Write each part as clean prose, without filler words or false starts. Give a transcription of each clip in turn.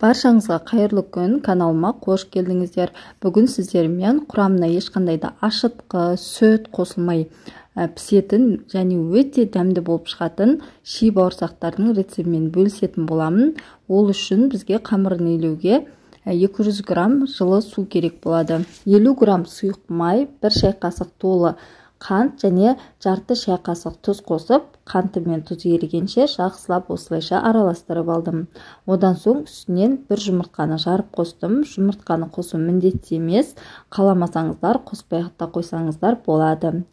Баршаңызға қайырлы күн, каналыма қош келдіңіздер. Бүгін сіздермен құрамына ешқандай да ашытқы, сүт қосылмай пісетін және өте дәмді болып шығатын ши бауырсақтардың рецептімен бөлісетін боламын. Ол үшін бізге қамырын илеуге 200 грамм жылы су керек болады. 50 грамм сұйық май, 1 шай қасық толы қант және жарты шай қасық тұз қосып, қанты мен тұз ерігенше жақсылап осылайша араластырып алдым. Одан соң үстінен бір жұмыртқаны жарып қостым. Жұмыртқаны қосу міндетті емес, қаламасаңыздар қоспай та қойсаңыздар болады.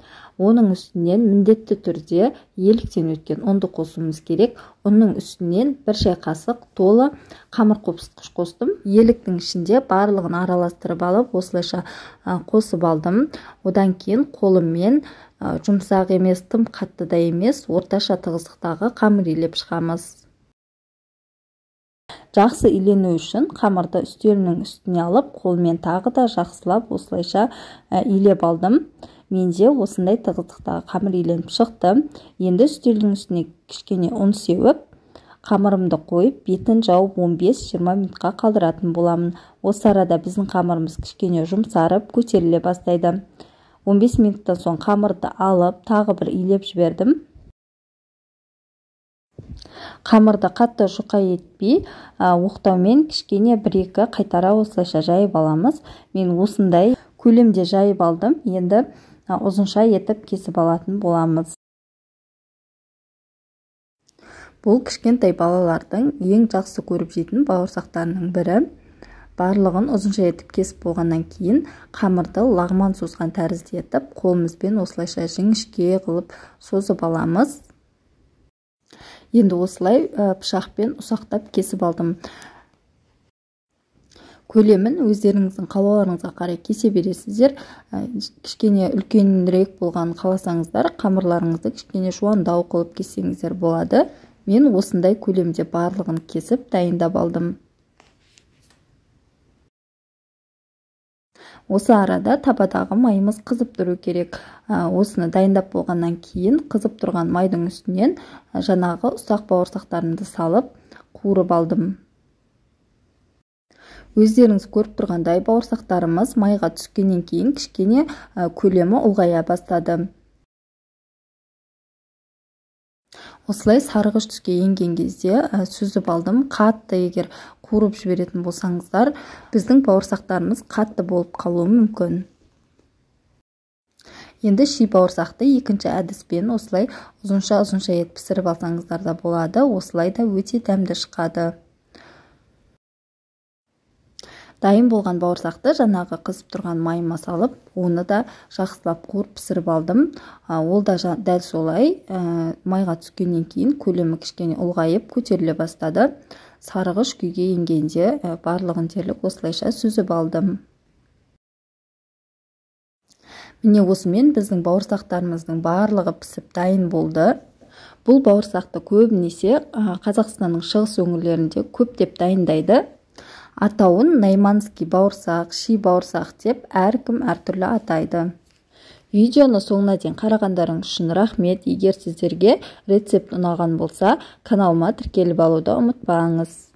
Оның үстінен міндетті түрде еліктен өткен ұнды қосуымыз керек. Оның үстінен 1 шай қасық толы қамыр қопсытқыш қостым. Еліктің ішінде барлығын араластырып алып, осылайша қосып алдым. Одан кейін қолыммен жұмсақ емес, тым қатты да емес, орташа тығыздықтағы қамыр илеп шығамыз. Жақсы илену үшін қамырды үстелінің үстіне алып, қолмен тағы да жақсылап осылайша илеп алдым. Менде осындай тығыздықтағы қамыр иленіп шықты. Енді үстелдің үстіне кішкене ұн сеуіп, қамырымды қойып, бетін жауып 15-20 минутқа қалдыратын боламын. Осы арада біздің қамырымыз кішкене жұмсарып, көтеріле бастайды. 15 минуттан соң қамырды алып, тағы бір илеп жібердім. Қамырды қатты жұқа етпей, оқтаумен кішкене 1-2 қайтара осылайша жайып аламыз. Мен осындай көлемде жайып алдым. Енді ұзынша етіп кесіп алатын боламыз. Бұл кішкентай балалардың ең жақсы көріп жейтін бауырсақтарының бірі. Барлығын ұзынша етіп кесіп болғаннан кейін қамырды лағман созған тәрізді етіп, қолымызбен осылайша жіңішке қылып созып аламыз. Енді осылай пышақпен ұсақтап кесіп алдым. Көлемін өздеріңіздің қалауларыңызға қарай кесе бересіздер. Кішкене үлкенірек болған қаласаңыздар, қамырларыңызды кішкене жуандау қылып кессеңіздер болады. Мен осындай көлемде барлығын кесіп дайындап алдым. Осы арада табадағы майымыз қызып тұру керек. Осыны дайындап болғаннан кейін қызып тұрған майдың үстінен жаңағы ұсақ бауырсақтарымды салып қуырып алдым. Өздеріңіз көріп тұрғандай бауырсақтарымыз майға түскеннен кейін кішкене көлемі ұлғая бастады. Осылай сарғыш түске енген кезде сүзіп алдым. Қатты егер қуырып жіберетін болсаңыздар, біздің бауырсақтарымыз қатты болып қалуы мүмкін. Енді ши бауырсақты екінші әдіспен осылай ұзынша етіп пісіріп алсаңыздар да болады. Осылай да өте дәмді шығады. Дайын болған бауырсақты жаңағы қызып тұрған майыма салып, оны да жақсылап қуырып пісіріп алдым. Ол да дәл солай майға түскеннен кейін көлемі кішкене ұлғайып көтеріле бастады. Сарғыш күйге енгенде барлығын дерлік осылайша сүзіп алдым. Міне осымен біздің бауырсақтарымыздың барлығы пісіп дайын болды. Бұл бауырсақты көбінесе Қазақстанның шығыс өңірлерінде көптеп дайындайды. Атауын найманский бауырсақ, ши бауырсақ деп әркім әртүрлі атайды. Видеоны соңына дейін қарағандарың үшін рахмет. Егер сіздерге рецепт ұнаған болса, каналыма тіркеліп алуды ұмытпаңыз.